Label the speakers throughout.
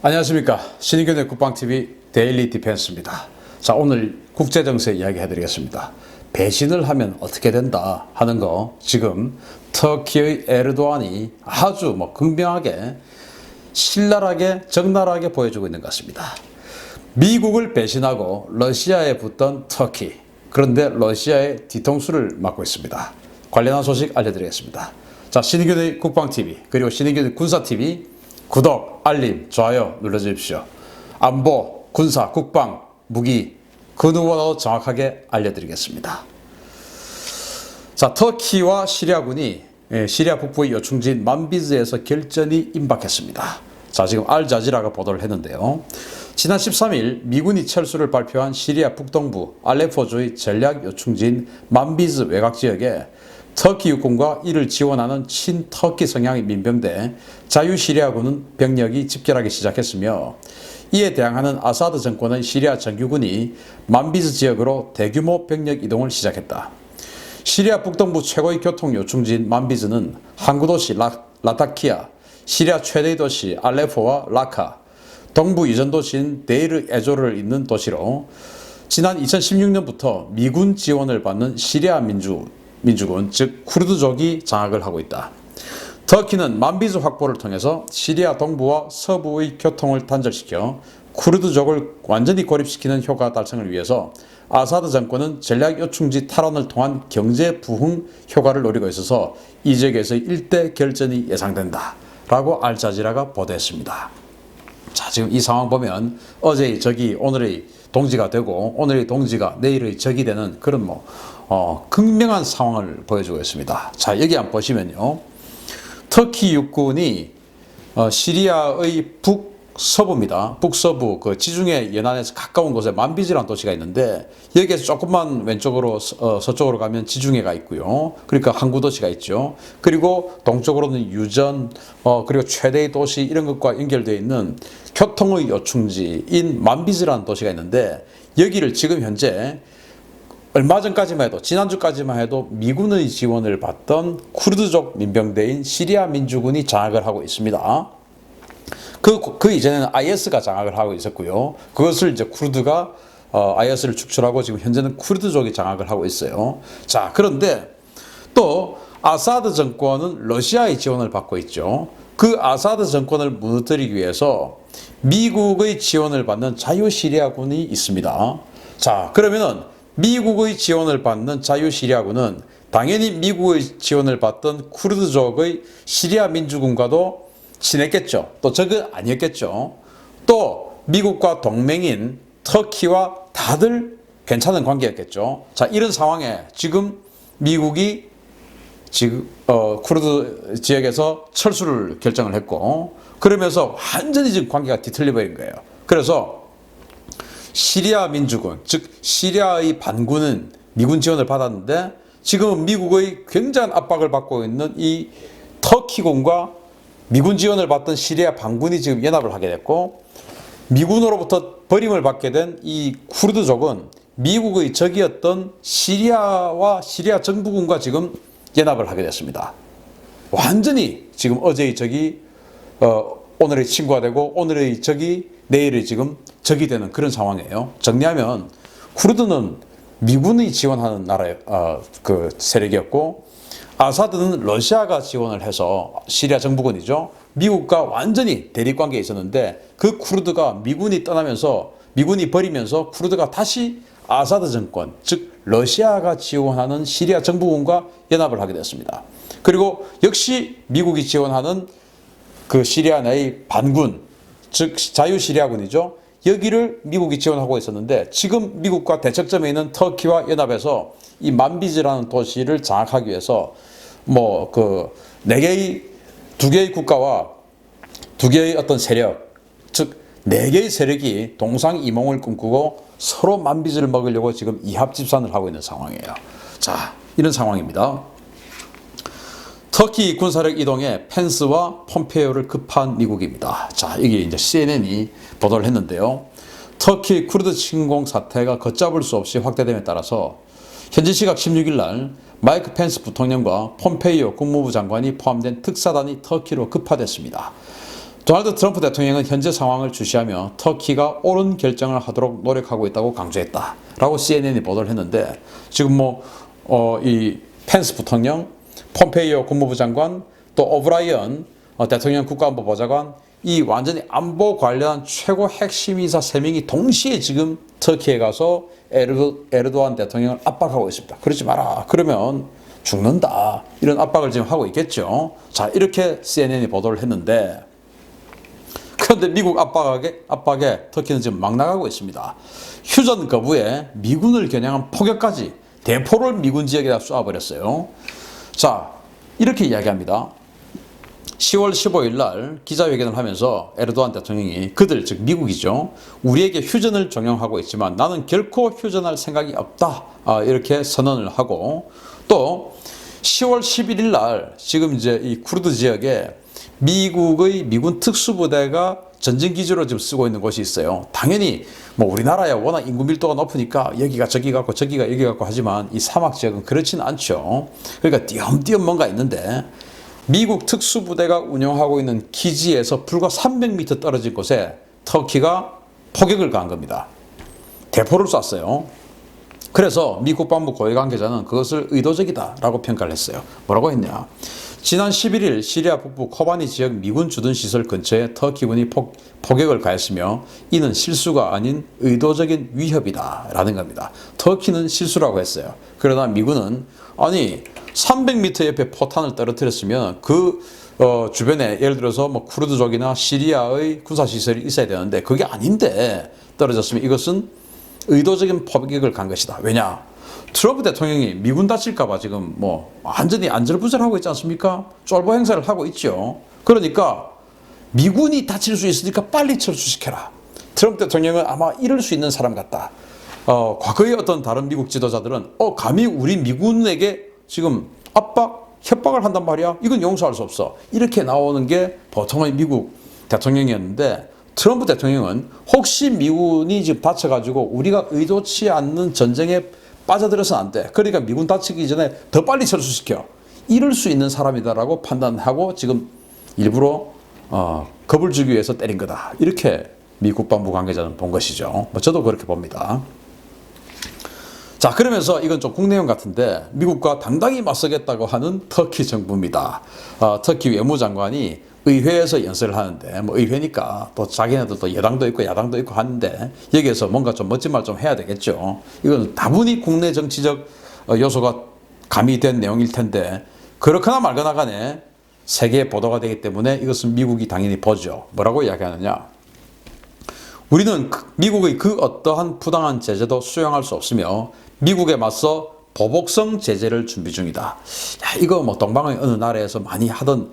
Speaker 1: 안녕하십니까. 신의균의 국방TV 데일리 디펜스입니다. 자, 오늘 국제정세 이야기 해드리겠습니다. 배신을 하면 어떻게 된다 하는 거 지금 터키의 에르도안이 아주 극명하게 신랄하게 적나라하게 보여주고 있는 것 같습니다. 미국을 배신하고 러시아에 붙던 터키, 그런데 러시아의 뒤통수를 맞고 있습니다. 관련한 소식 알려드리겠습니다. 자, 신의균의 국방TV 그리고 신의균의 군사TV 구독, 알림, 좋아요 눌러주십시오. 안보, 군사, 국방, 무기 그 누구보다도 정확하게 알려드리겠습니다. 자, 터키와 시리아군이 시리아 북부의 요충지인 만비즈에서 결전이 임박했습니다. 자, 지금 알자지라가 보도를 했는데요. 지난 13일 미군이 철수를 발표한 시리아 북동부 알레포주의 전략 요충지인 만비즈 외곽지역에 터키 육군과 이를 지원하는 친터키 성향의 민병대 자유시리아군은 병력이 집결하기 시작했으며, 이에 대항하는 아사드 정권의 시리아 정규군이 만비즈 지역으로 대규모 병력 이동을 시작했다. 시리아 북동부 최고의 교통 요충지인 만비즈는 항구 도시 라타키아, 시리아 최대의 도시 알레포와 라카, 동부 이전 도시인 데이르 에조르를 잇는 도시로 지난 2016년부터 미군 지원을 받는 시리아 민주군, 즉 쿠르드족이 장악을 하고 있다. 터키는 만비즈 확보를 통해서 시리아 동부와 서부의 교통을 단절시켜 쿠르드족을 완전히 고립시키는 효과 달성을 위해서 아사드 정권은 전략 요충지 탈환을 통한 경제 부흥 효과를 노리고 있어서 이 지역에서의 일대 결전이 예상된다 라고 알자지라가 보도했습니다. 자, 지금 이 상황 보면 어제의 적이 오늘의 동지가 되고 오늘의 동지가 내일의 적이 되는 그런 극명한 상황을 보여주고 있습니다. 자, 여기 한번 보시면요. 터키 육군이 시리아의 북서부입니다. 북서부 그 지중해 연안에서 가까운 곳에 만비즈라는 도시가 있는데, 여기에서 조금만 왼쪽으로 서쪽으로 가면 지중해가 있고요. 그러니까 항구 도시가 있죠. 그리고 동쪽으로는 유전 그리고 최대의 도시 이런 것과 연결되어 있는 교통의 요충지인 만비즈라는 도시가 있는데, 여기를 지금 현재 얼마 전까지만 해도, 지난주까지만 해도 미군의 지원을 받던 쿠르드족 민병대인 시리아 민주군이 장악을 하고 있습니다. 그 이전에는 IS가 장악을 하고 있었고요. 그것을 이제 쿠르드가 IS를 축출하고 지금 현재는 쿠르드족이 장악을 하고 있어요. 자, 그런데 또 아사드 정권은 러시아의 지원을 받고 있죠. 그 아사드 정권을 무너뜨리기 위해서 미국의 지원을 받는 자유시리아군이 있습니다. 자, 그러면은 미국의 지원을 받는 자유시리아군은 당연히 미국의 지원을 받던 쿠르드족의 시리아 민주군과도 친했겠죠. 또 적은 아니었겠죠. 또 미국과 동맹인 터키와 다들 괜찮은 관계였겠죠. 자, 이런 상황에 지금 미국이 지금 쿠르드 지역에서 철수를 결정을 했고, 그러면서 완전히 지금 관계가 뒤틀려 버린 거예요. 그래서 시리아 민주군, 즉 시리아의 반군은 미군 지원을 받았는데, 지금은 미국의 굉장한 압박을 받고 있는 이 터키군과 미군 지원을 받던 시리아 반군이 지금 연합을 하게 됐고, 미군으로부터 버림을 받게 된 이 쿠르드족은 미국의 적이었던 시리아와 시리아 정부군과 지금 연합을 하게 됐습니다. 완전히 지금 어제의 적이 오늘의 친구가 되고, 오늘의 적이 내일의 지금 적이 되는 그런 상황이에요. 정리하면 쿠르드는 미군이 지원하는 나라의 그 세력이었고, 아사드는 러시아가 지원을 해서 시리아 정부군이죠. 미국과 완전히 대립관계에 있었는데, 그 쿠르드가 미군이 떠나면서, 미군이 버리면서 쿠르드가 다시 아사드 정권, 즉 러시아가 지원하는 시리아 정부군과 연합을 하게 됐습니다. 그리고 역시 미국이 지원하는 그 시리아 내의 반군, 즉 자유시리아군이죠. 여기를 미국이 지원하고 있었는데, 지금 미국과 대척점에 있는 터키와 연합해서 이 만비즈라는 도시를 장악하기 위해서 두 개의 국가와 두 개의 어떤 세력, 즉 네 개의 세력이 동상이몽을 꿈꾸고 서로 만비즈를 먹으려고 지금 이합집산을 하고 있는 상황이에요. 자, 이런 상황입니다. 터키 군사력 이동에 펜스와 폼페이오를 급한 미국입니다. 자, 이게 이제 CNN이 보도를 했는데요. 터키 쿠르드 침공 사태가 걷잡을 수 없이 확대됨에 따라서 현지 시각 16일 날 마이크 펜스 부통령과 폼페이오 국무부 장관이 포함된 특사단이 터키로 급파됐습니다. 도널드 트럼프 대통령은 현재 상황을 주시하며 터키가 옳은 결정을 하도록 노력하고 있다고 강조했다라고 CNN이 보도를 했는데, 지금 이 펜스 부통령, 폼페이오 국무부 장관, 또 오브라이언 대통령 국가안보보좌관, 이 완전히 안보 관련 최고 핵심 인사 3명이 동시에 지금 터키에 가서 에르도안 대통령을 압박하고 있습니다. 그러지 마라, 그러면 죽는다, 이런 압박을 지금 하고 있겠죠. 자, 이렇게 CNN이 보도를 했는데, 그런데 미국 압박에 터키는 지금 막 나가고 있습니다. 휴전 거부에 미군을 겨냥한 폭격까지 대포를 미군 지역에다 쏘아버렸어요. 자, 이렇게 이야기합니다. 10월 15일 날 기자회견을 하면서 에르도안 대통령이, 그들 즉 미국이죠, 우리에게 휴전을 종용하고 있지만 나는 결코 휴전할 생각이 없다, 이렇게 선언을 하고, 또 10월 11일 날 지금 이제 이 쿠르드 지역에 미국의 미군 특수부대가 전진기지로 지금 쓰고 있는 곳이 있어요. 당연히 우리나라야 워낙 인구 밀도가 높으니까 여기가 저기 같고 저기가 여기 같고 하지만 이 사막 지역은 그렇지는 않죠. 그러니까 띄엄띄엄 뭔가 있는데, 미국 특수부대가 운영하고 있는 기지에서 불과 300m 떨어진 곳에 터키가 포격을 가한 겁니다. 대포를 쐈어요. 그래서 미 국방부 고위 관계자는 그것을 의도적이다라고 평가를 했어요. 뭐라고 했냐? 지난 11일 시리아 북부 코바니 지역 미군 주둔 시설 근처에 터키군이 포격을 가했으며 이는 실수가 아닌 의도적인 위협이다라는 겁니다. 터키는 실수라고 했어요. 그러나 미군은 아니 300m 옆에 포탄을 떨어뜨렸으면 그 주변에 예를 들어서 쿠르드족이나 시리아의 군사시설이 있어야 되는데 그게 아닌데 떨어졌으면 이것은 의도적인 포격을 간 것이다. 왜냐? 트럼프 대통령이 미군 다칠까봐 지금 완전히 안절부절하고 있지 않습니까? 쫄보 행사를 하고 있죠. 그러니까 미군이 다칠 수 있으니까 빨리 철수시켜라. 트럼프 대통령은 아마 이럴 수 있는 사람 같다. 과거의 어떤 다른 미국 지도자들은 감히 우리 미군에게 지금 협박을 한단 말이야. 이건 용서할 수 없어. 이렇게 나오는 게 보통의 미국 대통령이었는데, 트럼프 대통령은 혹시 미군이 지금 다쳐가지고 우리가 의도치 않는 전쟁에 빠져들어서는 안 돼. 그러니까 미군 다치기 전에 더 빨리 철수시켜. 이럴 수 있는 사람이다라고 판단하고 지금 일부러 겁을 주기 위해서 때린 거다. 이렇게 미 국방부 관계자는 본 것이죠. 저도 그렇게 봅니다. 자, 그러면서 이건 좀 국내용 같은데, 미국과 당당히 맞서겠다고 하는 터키 정부입니다. 터키 외무장관이 의회에서 연설을 하는데, 의회니까 또 자기네들도 여당도 있고 야당도 있고 하는데 여기에서 뭔가 좀 멋진 말 좀 해야 되겠죠. 이건 다분히 국내 정치적 요소가 가미된 내용일 텐데, 그렇거나 말거나 간에 세계에 보도가 되기 때문에 이것은 미국이 당연히 보죠. 뭐라고 이야기하느냐? 우리는 미국의 그 어떠한 부당한 제재도 수용할 수 없으며 미국에 맞서 보복성 제재를 준비 중이다. 야, 이거 동방의 어느 나라에서 많이 하던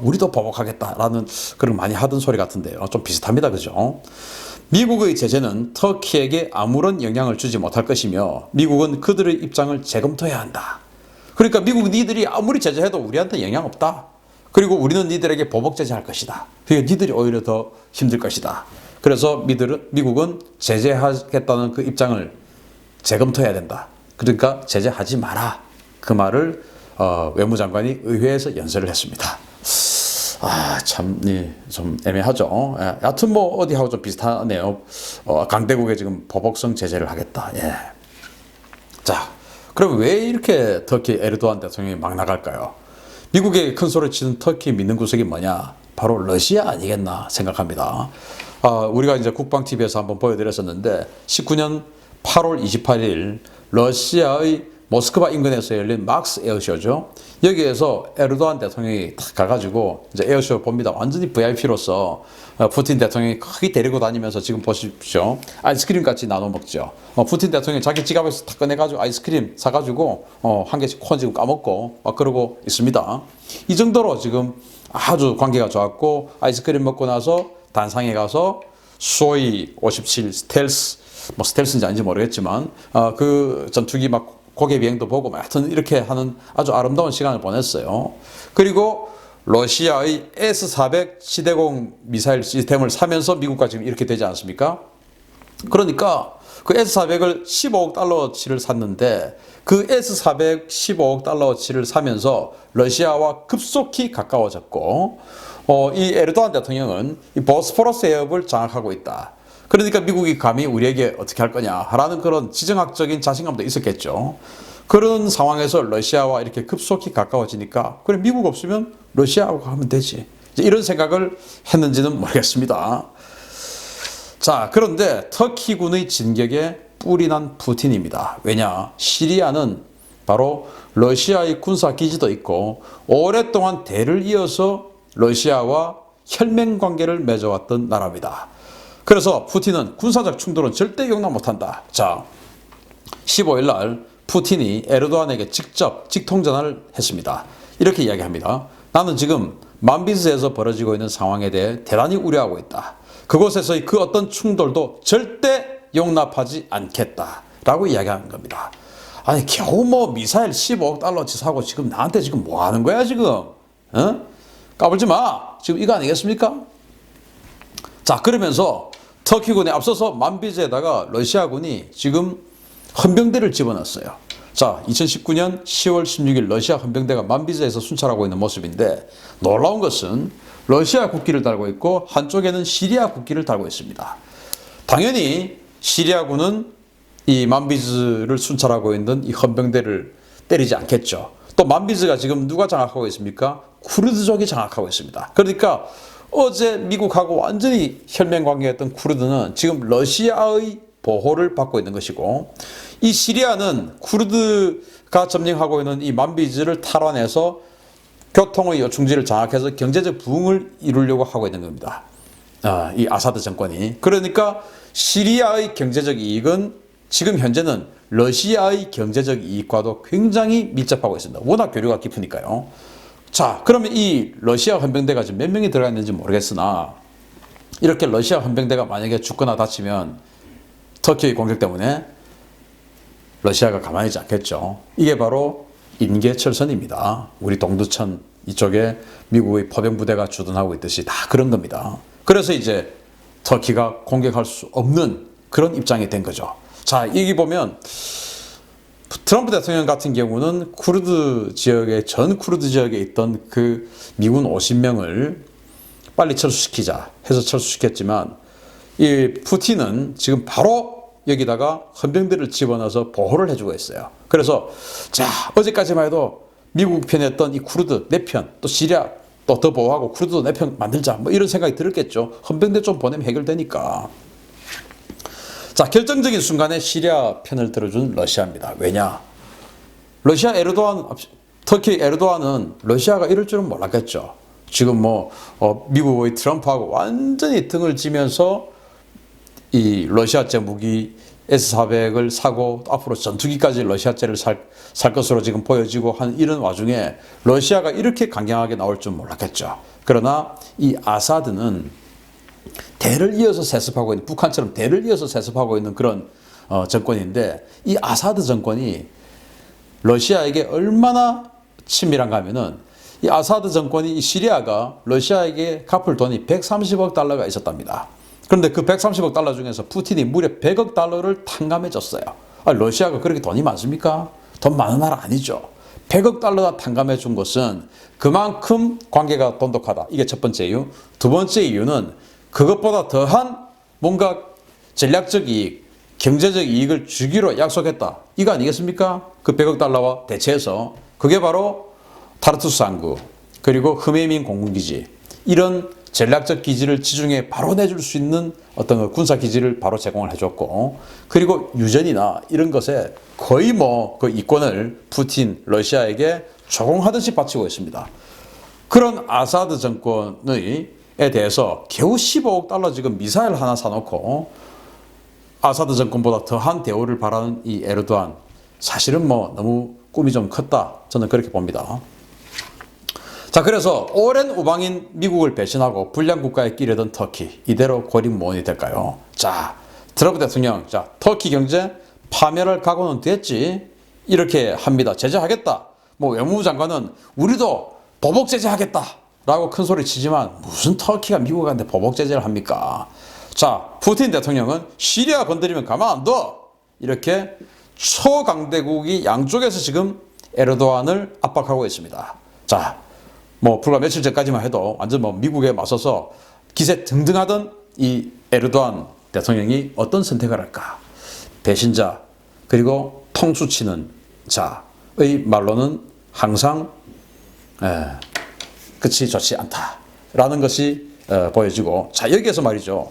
Speaker 1: 우리도 보복하겠다라는 그런 많이 하던 소리 같은데요. 좀 비슷합니다. 그죠? 미국의 제재는 터키에게 아무런 영향을 주지 못할 것이며 미국은 그들의 입장을 재검토해야 한다. 그러니까 미국 니들이 아무리 제재해도 우리한테 영향 없다. 그리고 우리는 니들에게 보복 제재할 것이다. 그러니까 니들이 오히려 더 힘들 것이다. 그래서 미국은 제재하겠다는 그 입장을 재검토해야 된다. 그러니까 제재하지 마라. 그 말을 외무장관이 의회에서 연설을 했습니다. 참, 좀 애매하죠. 여하튼 어디하고 좀 비슷하네요. 강대국에 지금 보복성 제재를 하겠다. 예. 자, 그럼 왜 이렇게 터키 에르도안 대통령이 막 나갈까요? 미국의 큰 소리 치는 터키 믿는 구석이 뭐냐? 바로 러시아 아니겠나 생각합니다. 우리가 이제 국방TV에서 한번 보여드렸었는데 19년 8월 28일 러시아의 모스크바 인근에서 열린 막스 에어쇼죠. 여기에서 에르도안 대통령이 탁 가가지고 이제 에어쇼 봅니다. 완전히 VIP로서 푸틴 대통령이 크게 데리고 다니면서 지금 보십시오. 아이스크림 같이 나눠 먹죠. 푸틴 대통령이 자기 지갑에서 탁 꺼내가지고 아이스크림 사가지고 한 개씩 콘 지금 까먹고 막 그러고 있습니다. 이 정도로 지금 아주 관계가 좋았고, 아이스크림 먹고 나서 단상에 가서 수호이 57 스텔스, 스텔스인지 아닌지 모르겠지만 그 전투기 막 고개 비행도 보고 하여튼 이렇게 하는 아주 아름다운 시간을 보냈어요. 그리고 러시아의 S-400 시대공 미사일 시스템을 사면서 미국과 지금 이렇게 되지 않습니까? 그러니까 그 S400을 15억 달러치를 샀는데 그 S400 15억 달러치를 사면서 러시아와 급속히 가까워졌고 이 에르도안 대통령은 이 보스포러스 해협을 장악하고 있다. 그러니까 미국이 감히 우리에게 어떻게 할 거냐라는 그런 지정학적인 자신감도 있었겠죠. 그런 상황에서 러시아와 이렇게 급속히 가까워지니까 그래 미국 없으면 러시아하고 하면 되지. 이런 생각을 했는지는 모르겠습니다. 자, 그런데 터키군의 진격에 뿔이 난 푸틴입니다. 왜냐? 시리아는 바로 러시아의 군사기지도 있고 오랫동안 대를 이어서 러시아와 혈맹 관계를 맺어왔던 나라입니다. 그래서 푸틴은 군사적 충돌은 절대 용납 못한다. 자, 15일 날 푸틴이 에르도안에게 직접 직통전화를 했습니다. 이렇게 이야기합니다. 나는 지금 만비즈에서 벌어지고 있는 상황에 대해 대단히 우려하고 있다. 그곳에서의 그 어떤 충돌도 절대 용납하지 않겠다. 라고 이야기하는 겁니다. 아니, 겨우 뭐 미사일 15억 달러치 사고 지금 나한테 지금 뭐 하는 거야, 지금? 어? 까불지 마. 지금 이거 아니겠습니까? 자, 그러면서 터키군에 앞서서 만비즈에다가 러시아군이 지금 헌병대를 집어넣었어요. 자, 2019년 10월 16일 러시아 헌병대가 만비즈에서 순찰하고 있는 모습인데 놀라운 것은 러시아 국기를 달고 있고 한쪽에는 시리아 국기를 달고 있습니다. 당연히 시리아군은 이 만비즈를 순찰하고 있는 이 헌병대를 때리지 않겠죠. 또 만비즈가 지금 누가 장악하고 있습니까? 쿠르드족이 장악하고 있습니다. 그러니까 어제 미국하고 완전히 혈맹 관계였던 쿠르드는 지금 러시아의 보호를 받고 있는 것이고 이 시리아는 쿠르드가 점령하고 있는 이 만비즈를 탈환해서 교통의 요충지를 장악해서 경제적 부흥을 이루려고 하고 있는 겁니다. 이 아사드 정권이. 그러니까 시리아의 경제적 이익은 지금 현재는 러시아의 경제적 이익과도 굉장히 밀접하고 있습니다. 워낙 교류가 깊으니까요. 자, 그러면 이 러시아 헌병대가 지금 몇 명이 들어가 있는지 모르겠으나 이렇게 러시아 헌병대가 만약에 죽거나 다치면 터키의 공격 때문에 러시아가 가만히 있지 않겠죠. 이게 바로 인계철선입니다. 우리 동두천 이쪽에 미국의 포병부대가 주둔하고 있듯이 다 그런 겁니다. 그래서 이제 터키가 공격할 수 없는 그런 입장이 된 거죠. 자, 여기 보면 트럼프 대통령 같은 경우는 쿠르드 지역에 전 쿠르드 지역에 있던 그 미군 50명을 빨리 철수시키자 해서 철수시켰지만 이 푸틴은 지금 바로 여기다가 헌병대를 집어넣어서 보호를 해주고 있어요. 그래서 자, 어제까지만 해도 미국 편이었던 이 쿠르드 내 편, 또 시리아 또 더 보호하고 쿠르드도 내 편 만들자 뭐 이런 생각이 들었겠죠. 헌병대 좀 보내면 해결되니까. 자, 결정적인 순간에 시리아 편을 들어준 러시아입니다. 왜냐? 러시아 에르도안, 터키 에르도안은 러시아가 이럴 줄은 몰랐겠죠. 지금 미국의 트럼프하고 완전히 등을 지면서 이 러시아제 무기 S400을 사고 앞으로 전투기까지 러시아제를 살 것으로 지금 보여지고 한 이런 와중에 러시아가 이렇게 강경하게 나올 줄 몰랐겠죠. 그러나 이 아사드는 대를 이어서 세습하고 있는, 북한처럼 대를 이어서 세습하고 있는 그런 정권인데 이 아사드 정권이 러시아에게 얼마나 친밀한가 하면은 이 아사드 정권이 이 시리아가 러시아에게 갚을 돈이 130억 달러가 있었답니다. 그런데 그 130억 달러 중에서 푸틴이 무려 100억 달러를 탕감해 줬어요. 러시아가 그렇게 돈이 많습니까? 돈 많은 나라 아니죠. 100억 달러나 탕감해 준 것은 그만큼 관계가 돈독하다. 이게 첫 번째 이유. 두 번째 이유는 그것보다 더한 뭔가 전략적 이익, 경제적 이익을 주기로 약속했다. 이거 아니겠습니까? 그 100억 달러와 대체해서. 그게 바로 타르투스 항구, 그리고 흐메이민 공군기지, 이런 전략적 기지를 지중해 바로 내줄 수 있는 어떤 그 군사 기지를 바로 제공을 해줬고, 그리고 유전이나 이런 것에 거의 그 이권을 푸틴 러시아에게 조공하듯이 바치고 있습니다. 그런 아사드 정권에 대해서 겨우 15억 달러 지금 미사일 하나 사놓고 아사드 정권보다 더한 대우를 바라는 이 에르도안, 사실은 너무 꿈이 좀 컸다, 저는 그렇게 봅니다. 자, 그래서 오랜 우방인 미국을 배신하고 불량 국가에 끼려던 터키, 이대로 고립무원이 될까요? 자, 트럼프 대통령, 자, 터키 경제 파멸할 각오는 됐지? 이렇게 합니다. 제재하겠다. 외무부 장관은 우리도 보복 제재하겠다 라고 큰 소리 치지만 무슨 터키가 미국한테 보복 제재를 합니까? 자, 푸틴 대통령은 시리아 건드리면 가만 안 둬. 이렇게 초강대국이 양쪽에서 지금 에르도안을 압박하고 있습니다. 자, 뭐 불과 며칠 전까지만 해도 완전 뭐 미국에 맞서서 기세 등등하던 이 에르도안 대통령이 어떤 선택을 할까? 배신자 그리고 통수치는 자의 말로는 항상 끝이 좋지 않다라는 것이 보여지고, 자, 여기에서 말이죠.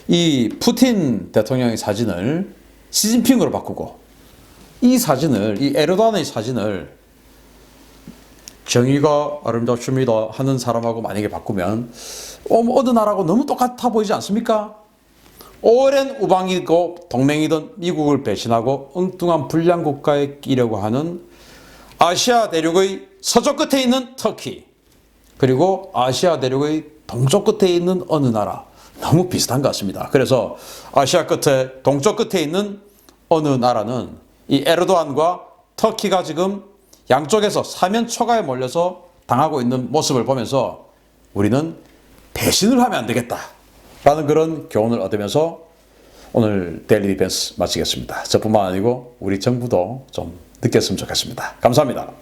Speaker 1: 이 푸틴 대통령의 사진을 시진핑으로 바꾸고 이 사진을, 이 에르도안의 사진을 정의가 아름답습니다 하는 사람하고 만약에 바꾸면 어느 나라하고 너무 똑같아 보이지 않습니까? 오랜 우방이고 동맹이던 미국을 배신하고 엉뚱한 불량 국가에 끼려고 하는 아시아 대륙의 서쪽 끝에 있는 터키, 그리고 아시아 대륙의 동쪽 끝에 있는 어느 나라, 너무 비슷한 것 같습니다. 그래서 아시아 끝에, 동쪽 끝에 있는 어느 나라는 이 에르도안과 터키가 지금 양쪽에서 사면 초가에 몰려서 당하고 있는 모습을 보면서 우리는 배신을 하면 안 되겠다 라는 그런 교훈을 얻으면서 오늘 데일리 디펜스 마치겠습니다. 저뿐만 아니고 우리 정부도 좀 느꼈으면 좋겠습니다. 감사합니다.